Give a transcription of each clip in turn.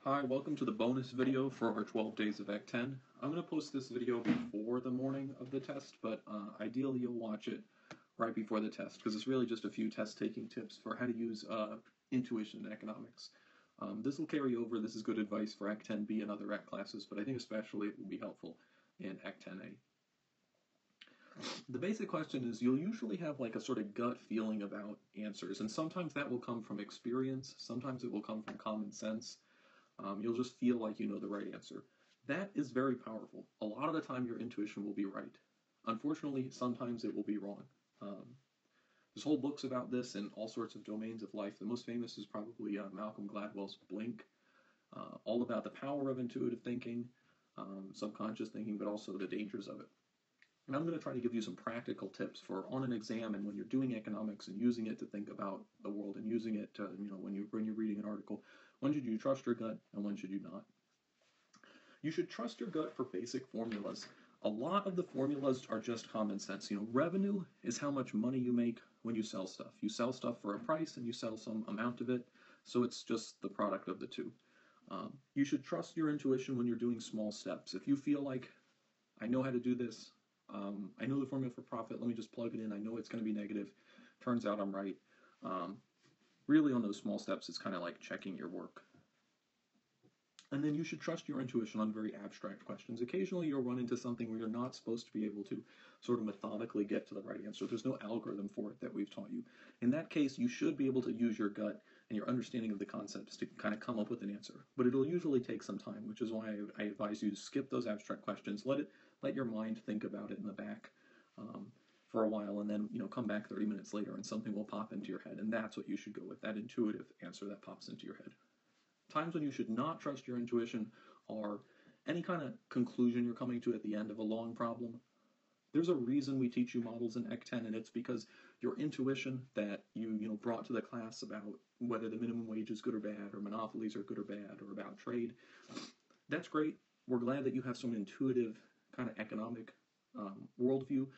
Hi, welcome to the bonus video for our 12 days of Act 10. I'm going to post this video before the morning of the test, but ideally you'll watch it right before the test, because it's really just a few test-taking tips for how to use intuition in economics. This will carry over. This is good advice for Act 10B and other Act classes, but I think especially it will be helpful in Act 10A. The basic question is you'll usually have like a sort of gut feeling about answers, and sometimes that will come from experience, sometimes it will come from common sense. You'll just feel like you know the right answer. That is very powerful. A lot of the time your intuition will be right. Unfortunately, sometimes it will be wrong. There's whole books about this in all sorts of domains of life. The most famous is probably Malcolm Gladwell's Blink, all about the power of intuitive thinking, subconscious thinking, but also the dangers of it. And I'm going to try to give you some practical tips for on an exam and when you're doing economics and using it to think about the world and using it to, when you're reading an article. When should you trust your gut and when should you not? You should trust your gut for basic formulas. A lot of the formulas are just common sense. Revenue is how much money you make when you sell stuff. You sell stuff for a price and you sell some amount of it, so it's just the product of the two. You should trust your intuition when you're doing small steps. If you feel like, I know how to do this, I know the formula for profit, let me just plug it in, I know it's going to be negative, turns out I'm right. Really on those small steps, it's kind of like checking your work. And then you should trust your intuition on very abstract questions. Occasionally you'll run into something where you're not supposed to be able to sort of methodically get to the right answer. There's no algorithm for it that we've taught you. In that case, you should be able to use your gut and your understanding of the concepts to kind of come up with an answer. But it'll usually take some time, which is why I advise you to skip those abstract questions. Let your mind think about it in the back for a while, and then come back 30 minutes later and something will pop into your head, and that's what you should go with, that intuitive answer that pops into your head. Times when you should not trust your intuition are any kind of conclusion you're coming to at the end of a long problem. There's a reason we teach you models in Ec 10, and it's because your intuition that you brought to the class about whether the minimum wage is good or bad, or monopolies are good or bad, or about trade, that's great. We're glad that you have some intuitive kind of economic worldview,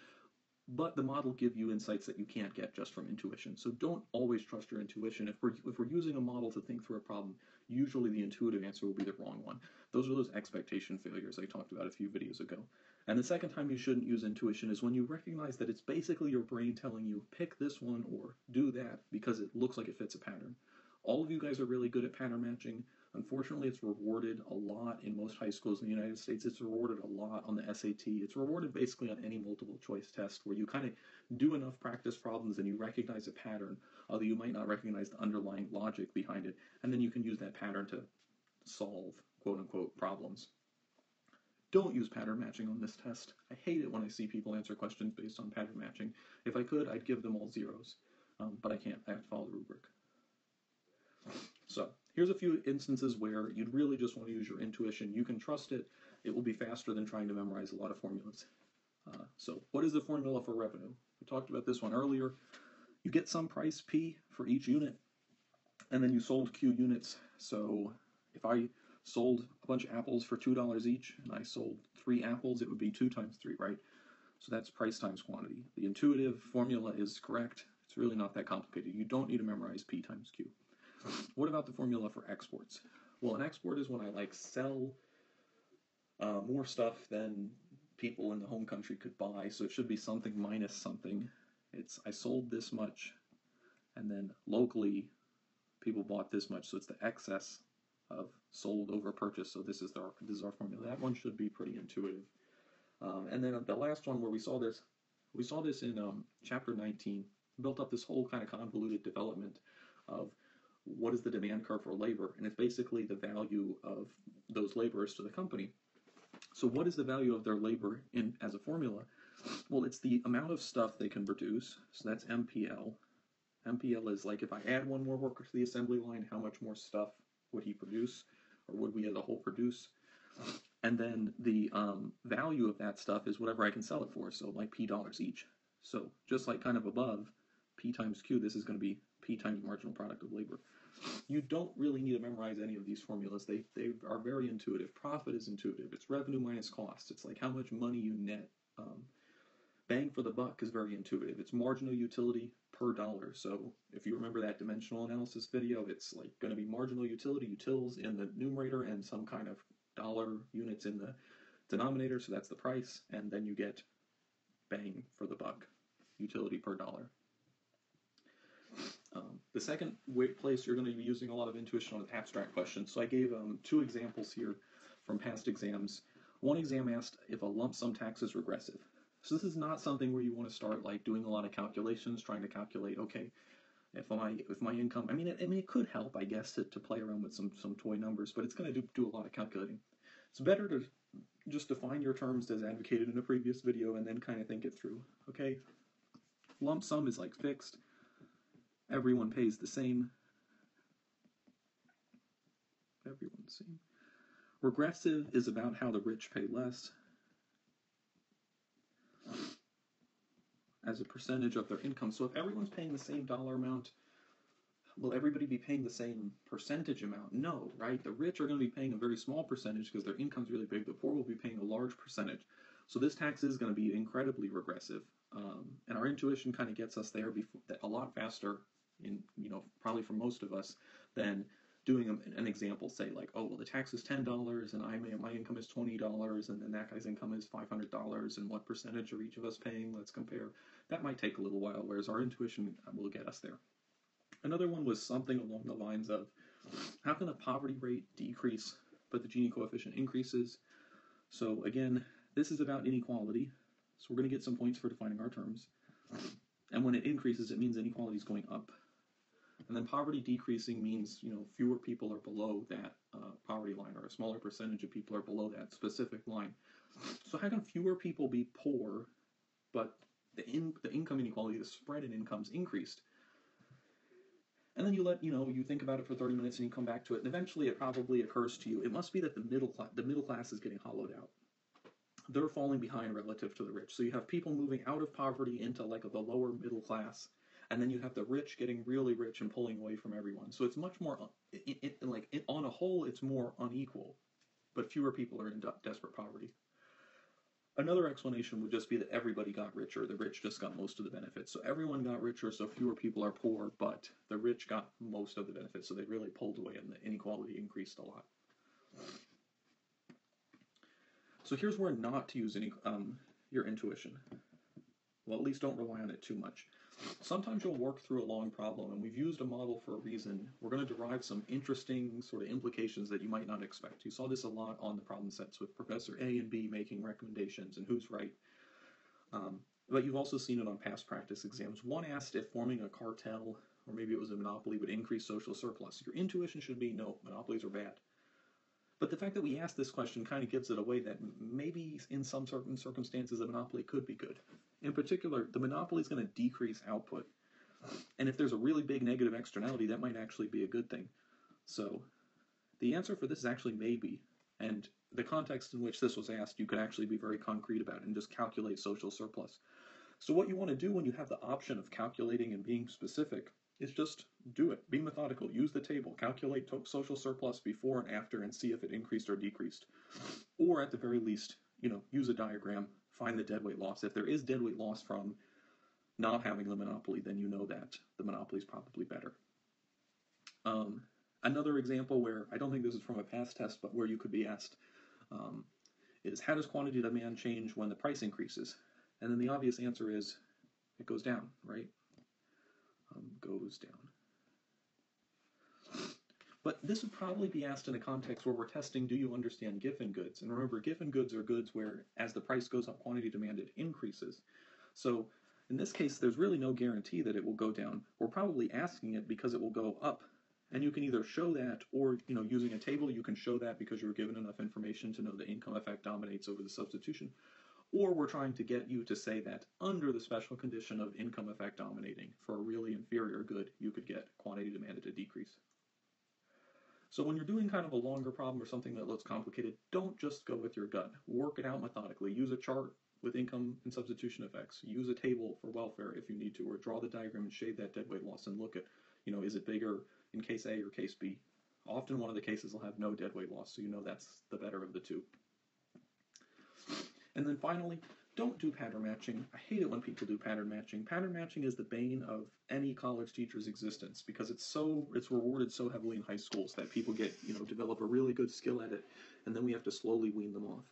but the model give you insights that you can't get just from intuition. So don't always trust your intuition. If we're using a model to think through a problem, usually the intuitive answer will be the wrong one. Those are those expectation failures I talked about a few videos ago. And the second time you shouldn't use intuition is when you recognize that it's basically your brain telling you, pick this one or do that because it looks like it fits a pattern. All of you guys are really good at pattern matching. Unfortunately, it's rewarded a lot in most high schools in the United States. It's rewarded a lot on the SAT. It's rewarded basically on any multiple choice test where you kind of do enough practice problems and you recognize a pattern, although you might not recognize the underlying logic behind it, and then you can use that pattern to solve quote-unquote problems. Don't use pattern matching on this test. I hate it when I see people answer questions based on pattern matching. If I could, I'd give them all zeros, but I can't. I have to follow the rubric. So here's a few instances where you'd really just want to use your intuition. You can trust it. It will be faster than trying to memorize a lot of formulas. So what is the formula for revenue? We talked about this one earlier. You get some price P for each unit, and then you sold Q units. So if I sold a bunch of apples for $2 each, and I sold 3 apples, it would be 2 times 3, right? So that's price times quantity. The intuitive formula is correct. It's really not that complicated. You don't need to memorize P times Q. What about the formula for exports? Well, an export is when I sell more stuff than people in the home country could buy, so it should be something minus something. It's I sold this much, and then locally people bought this much, so it's the excess of sold over purchase. So this is our formula. That one should be pretty intuitive. And then the last one where we saw this in chapter 19. Built up this whole kind of convoluted development of what is the demand curve for labor, and it's basically the value of those laborers to the company. So what is the value of their labor as a formula? Well, it's the amount of stuff they can produce, so that's MPL. MPL is like if I add one more worker to the assembly line, how much more stuff would he produce, or would we as a whole produce? And then the value of that stuff is whatever I can sell it for, so like P dollars each. So just like kind of above, P times Q, this is going to be P times marginal product of labor. You don't really need to memorize any of these formulas. They are very intuitive. Profit is intuitive. It's revenue minus cost. It's like how much money you net. Bang for the buck is very intuitive. It's marginal utility per dollar. So if you remember that dimensional analysis video, it's like going to be marginal utility, utils in the numerator, and some kind of dollar units in the denominator, so that's the price, and then you get bang for the buck, utility per dollar. The second place you're going to be using a lot of intuition on abstract questions. So I gave 2 examples here from past exams. One exam asked if a lump sum tax is regressive. So this is not something where you want to start like doing a lot of calculations, trying to calculate, okay, if my income, I mean, it could help, I guess, to play around with some toy numbers, but it's going to do a lot of calculating. It's better to just define your terms as advocated in a previous video and then kind of think it through. Okay, lump sum is like fixed. Everyone pays the same. Everyone's same. Regressive is about how the rich pay less as a percentage of their income. So if everyone's paying the same dollar amount, will everybody be paying the same percentage amount? No, right? The rich are going to be paying a very small percentage because their income's really big. The poor will be paying a large percentage. So this tax is going to be incredibly regressive. And our intuition kind of gets us there a lot faster, probably for most of us, than doing an example, say like, oh, well, the tax is $10 and my income is $20 and then that guy's income is $500 and what percentage are each of us paying? Let's compare. That might take a little while, whereas our intuition will get us there. Another one was something along the lines of, how can the poverty rate decrease but the Gini coefficient increases? So again, this is about inequality. So we're going to get some points for defining our terms. And when it increases, it means inequality is going up. And then poverty decreasing means, fewer people are below that poverty line, or a smaller percentage of people are below that specific line. So how can fewer people be poor, but the income inequality, the spread in incomes increased? And then you think about it for 30 minutes and you come back to it, and eventually it probably occurs to you, it must be that the middle class is getting hollowed out. They're falling behind relative to the rich. So you have people moving out of poverty into like the lower middle class, and then you have the rich getting really rich and pulling away from everyone. So it's much more, on a whole, it's more unequal, but fewer people are in desperate poverty. Another explanation would just be that everybody got richer. The rich just got most of the benefits. So everyone got richer, so fewer people are poor, but the rich got most of the benefits, so they really pulled away and the inequality increased a lot. So here's where not to use your intuition. Well, at least don't rely on it too much. Sometimes you'll work through a long problem, and we've used a model for a reason. We're going to derive some interesting sort of implications that you might not expect. You saw this a lot on the problem sets with Professor A and B making recommendations and who's right. But you've also seen it on past practice exams. One asked if forming a cartel, or maybe it was a monopoly, would increase social surplus. Your intuition should be, no, monopolies are bad. But the fact that we asked this question kind of gives it away that maybe in some certain circumstances a monopoly could be good. In particular, the monopoly is going to decrease output. And if there's a really big negative externality, that might actually be a good thing. So the answer for this is actually maybe. And the context in which this was asked, you could actually be very concrete about it and just calculate social surplus. So what you want to do when you have the option of calculating and being specific is just do it. Be methodical. Use the table. Calculate social surplus before and after and see if it increased or decreased. Or at the very least, use a diagram. Find the deadweight loss. If there is deadweight loss from not having the monopoly, then you know that the monopoly is probably better. Another example where, I don't think this is from a past test, but where you could be asked is, how does quantity demand change when the price increases? And then the obvious answer is, it goes down, right? Goes down. But this would probably be asked in a context where we're testing, do you understand given goods? And remember, given goods are goods where, as the price goes up, quantity demanded increases. So in this case, there's really no guarantee that it will go down. We're probably asking it because it will go up. And you can either show that, or using a table, you can show that because you were given enough information to know the income effect dominates over the substitution. Or we're trying to get you to say that under the special condition of income effect dominating, for a really inferior good, you could get quantity demanded to decrease. So when you're doing kind of a longer problem or something that looks complicated, don't just go with your gut. Work it out methodically. Use a chart with income and substitution effects. Use a table for welfare if you need to, or draw the diagram and shade that deadweight loss and look at, is it bigger in case A or case B? Often one of the cases will have no deadweight loss, so that's the better of the two. And then finally, Don't do pattern matching. I hate it when people do pattern matching. Pattern matching is the bane of any college teacher's existence because it's rewarded so heavily in high schools that people develop a really good skill at it, and then we have to slowly wean them off.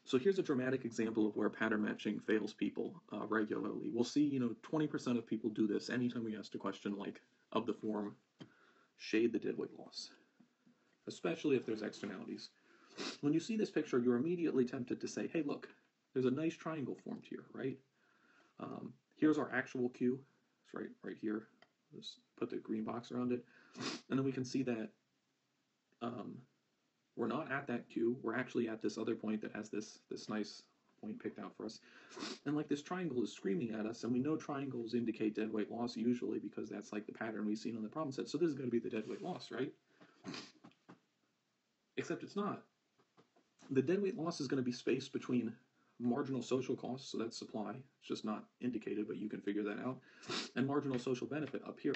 So here's a dramatic example of where pattern matching fails people regularly. We'll see, 20% of people do this anytime we ask a question like of the form, shade the deadweight loss, especially if there's externalities. When you see this picture, you're immediately tempted to say, hey, look, there's a nice triangle formed here, right? Here's our actual Q. It's right here. Just put the green box around it. And then we can see that we're not at that Q. We're actually at this other point that has this nice point picked out for us. And like this triangle is screaming at us, and we know triangles indicate deadweight loss usually because that's like the pattern we've seen on the problem set. So this is going to be the deadweight loss, right? Except it's not. The deadweight loss is going to be spaced between marginal social costs, so that's supply. It's just not indicated, but you can figure that out. And marginal social benefit up here.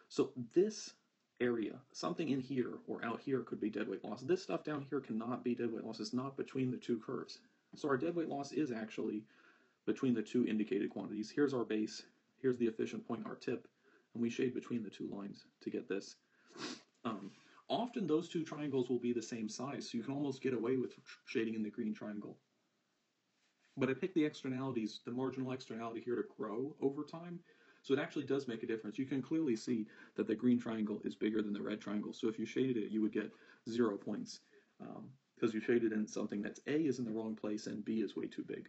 So this area, something in here or out here could be deadweight loss. This stuff down here cannot be deadweight loss. It's not between the two curves. So our deadweight loss is actually between the two indicated quantities. Here's our base. Here's the efficient point, our tip. And we shade between the two lines to get this. Often those two triangles will be the same size, so you can almost get away with shading in the green triangle. But I picked the externalities, the marginal externality here to grow over time, so it actually does make a difference. You can clearly see that the green triangle is bigger than the red triangle, so if you shaded it, you would get 0 points, because you shaded in something that's A is in the wrong place and B is way too big.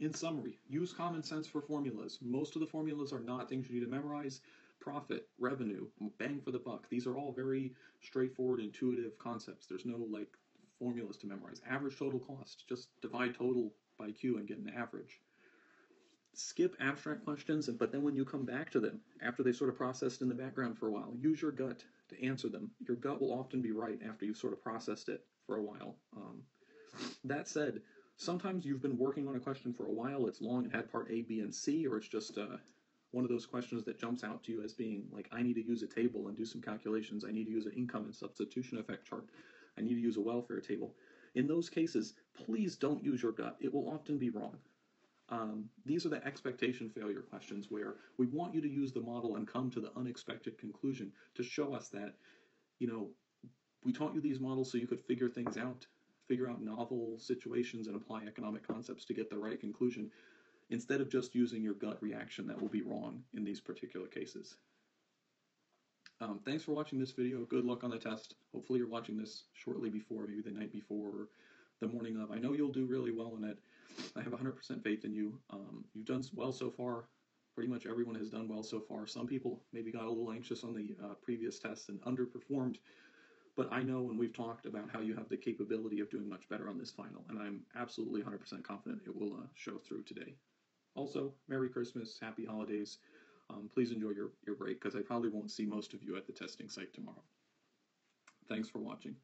In summary, use common sense for formulas. Most of the formulas are not things you need to memorize. Profit, revenue, bang for the buck. These are all very straightforward, intuitive concepts. There's no formulas to memorize. Average total cost. Just divide total by Q and get an average. Skip abstract questions, but then when you come back to them, after they sort of processed in the background for a while, use your gut to answer them. Your gut will often be right after you've sort of processed it for a while. That said, sometimes you've been working on a question for a while, it's long, it had part A, B, and C, or it's just one of those questions that jumps out to you as being like, I need to use a table and do some calculations. I need to use an income and substitution effect chart. I need to use a welfare table. In those cases, please don't use your gut. It will often be wrong. These are the expectation failure questions where we want you to use the model and come to the unexpected conclusion to show us that, we taught you these models so you could figure things out, figure out novel situations and apply economic concepts to get the right conclusion, instead of just using your gut reaction that will be wrong in these particular cases. Thanks for watching this video. Good luck on the test. Hopefully you're watching this shortly before, maybe the night before or the morning of. I know you'll do really well in it. I have 100% faith in you. You've done well so far. Pretty much everyone has done well so far. Some people maybe got a little anxious on the previous tests and underperformed, but I know, and we've talked about how you have the capability of doing much better on this final, and I'm absolutely 100% confident it will show through today. Also, Merry Christmas, Happy Holidays. Please enjoy your break, because I probably won't see most of you at the testing site tomorrow. Thanks for watching.